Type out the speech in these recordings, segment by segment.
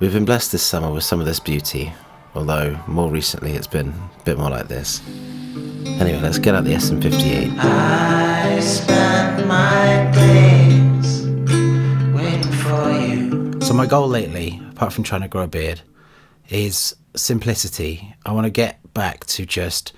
We've been blessed this summer with some of this beauty, although more recently it's been a bit more like this. Anyway, let's get out the SM58. I spent my days waiting for you. So my goal lately, apart from trying to grow a beard, is simplicity. I want to get back to just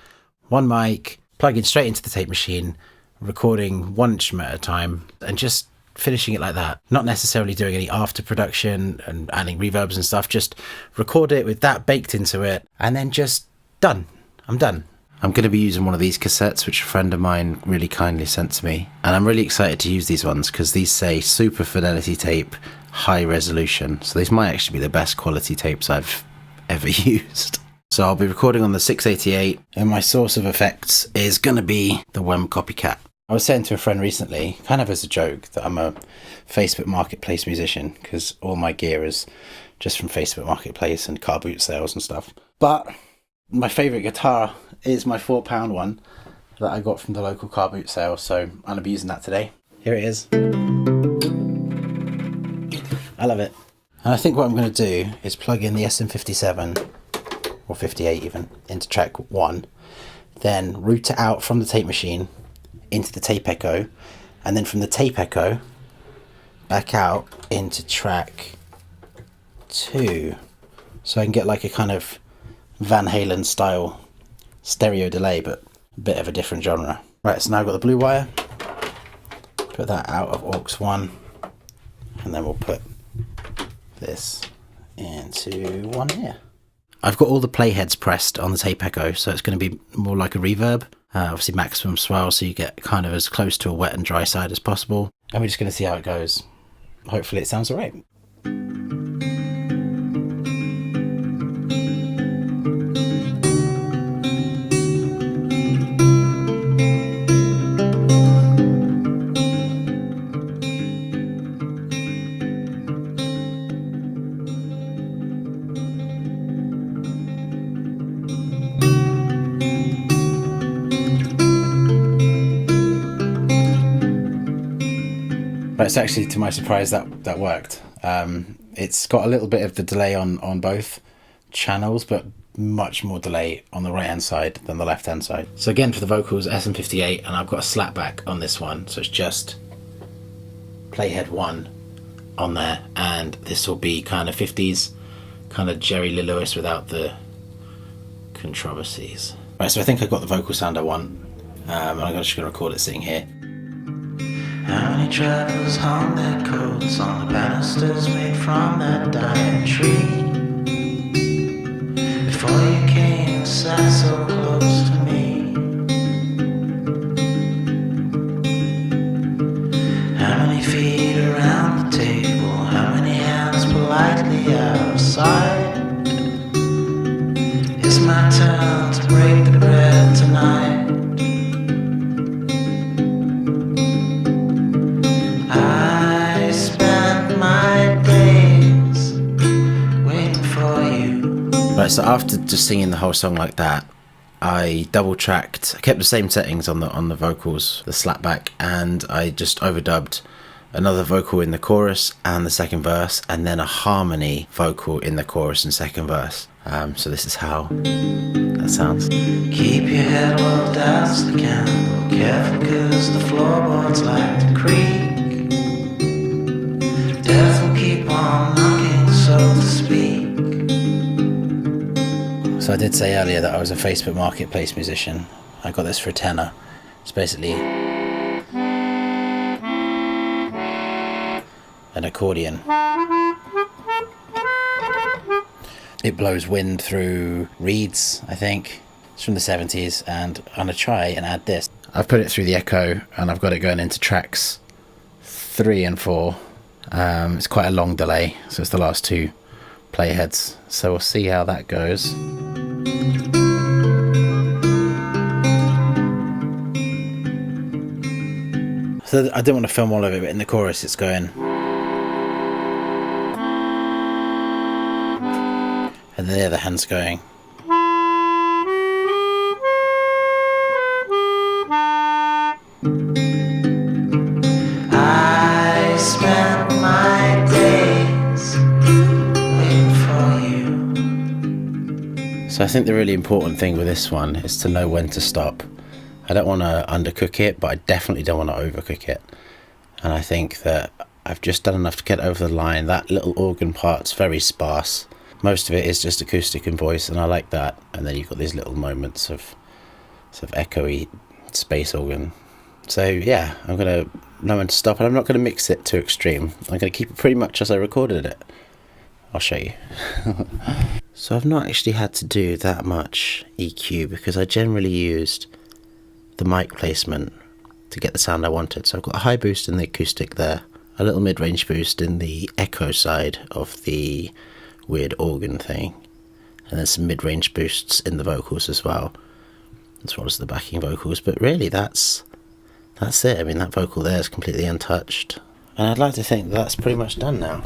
one mic, plugging straight into the tape machine, recording one instrument at a time, and just finishing it like that. Not necessarily doing any after production and adding reverbs and stuff, just record it with that baked into it, and then just done. I'm done. I'm going to be using one of these cassettes, which a friend of mine really kindly sent to me, and I'm really excited to use these ones because these say super fidelity tape, high resolution, so these might actually be the best quality tapes I've ever used. So I'll be recording on the 688, and my source of effects is going to be the WEM Copicat. I was saying to a friend recently, kind of as a joke, that I'm a Facebook Marketplace musician because all my gear is just from Facebook Marketplace and car boot sales and stuff. But my favourite guitar is my £4 one that I got from the local car boot sale, so I'm going to be using that today. Here it is. I love it. And I think what I'm going to do is plug in the SM57, or 58 even, into track 1, then route it out from the tape machine into the tape echo, and then from the tape echo back out into track 2, so I can get like a kind of Van Halen style stereo delay, but a bit of a different genre. Right, so now I've got the blue wire, put that out of aux 1, and then we'll put this into one here. I've got all the playheads pressed on the tape echo, so it's going to be more like a reverb. Obviously maximum swell, so you get kind of as close to a wet and dry side as possible. And we're just going to see how it goes. Hopefully it sounds alright. But it's actually, to my surprise, that worked. It's got a little bit of the delay on both channels, but much more delay on the right hand side than the left hand side. So again, for the vocals, SM58, and I've got a slapback on this one, so it's just playhead 1 on there, and this will be kind of 50s, kind of Jerry Lee Lewis without the controversies. Right, so I think I got the vocal sound I want, and I'm just going to record it sitting here. How many travelers hung their coats on the banisters made from that dying tree? Before you came, sat so close to me. How many feet around the table? How many hands politely out of sight? It's my turn to break the bread tonight. Right, so after just singing the whole song like that, I double tracked. I kept the same settings on the vocals, the slapback, and I just overdubbed another vocal in the chorus and the second verse, and then a harmony vocal in the chorus and second verse. So this is how that sounds. Keep your head well down the candle, careful cause the floorboards like to creak. Death will keep on knocking, so to speak. So I did say earlier that I was a Facebook Marketplace musician. I got this for a tenner. It's basically an accordion. It blows wind through reeds, I think. It's from the 70s, and I'm going to try and add this. I've put it through the echo, and I've got it going into tracks 3 and 4. It's quite a long delay, so it's the last 2 playheads. So we'll see how that goes. So I didn't want to film all of it, but in the chorus it's going. And then the other hand's going. I spent my days waiting So I think the really important thing with this one is to know when to stop. I don't want to undercook it, but I definitely don't want to overcook it. And I think that I've just done enough to get over the line. That little organ part's very sparse. Most of it is just acoustic and voice, and I like that. And then you've got these little moments of sort of echoey space organ. So yeah, I'm going to know when to stop, and I'm not going to mix it too extreme. I'm going to keep it pretty much as I recorded it. I'll show you. So I've not actually had to do that much EQ because I generally used the mic placement to get the sound I wanted. So I've got a high boost in the acoustic there, a little mid-range boost in the echo side of the weird organ thing, and then some mid-range boosts in the vocals as well as the backing vocals. But really that's it. I mean, that vocal there is completely untouched, and I'd like to think that's pretty much done now.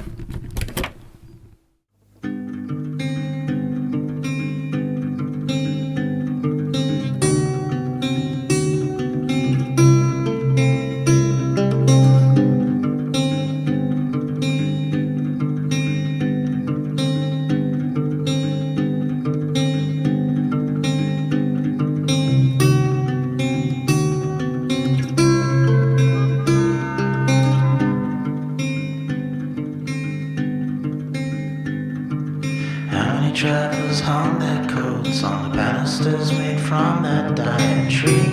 Travelers hung their coats on the banisters made from that dying tree.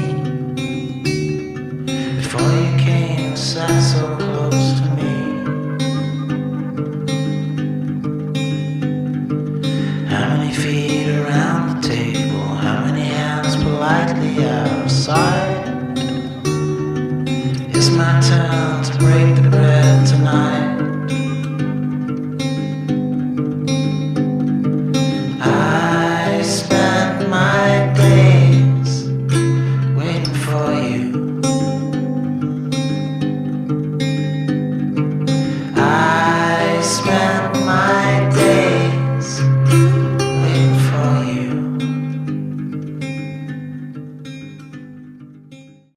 Before you came, sat so close to me. How many feet around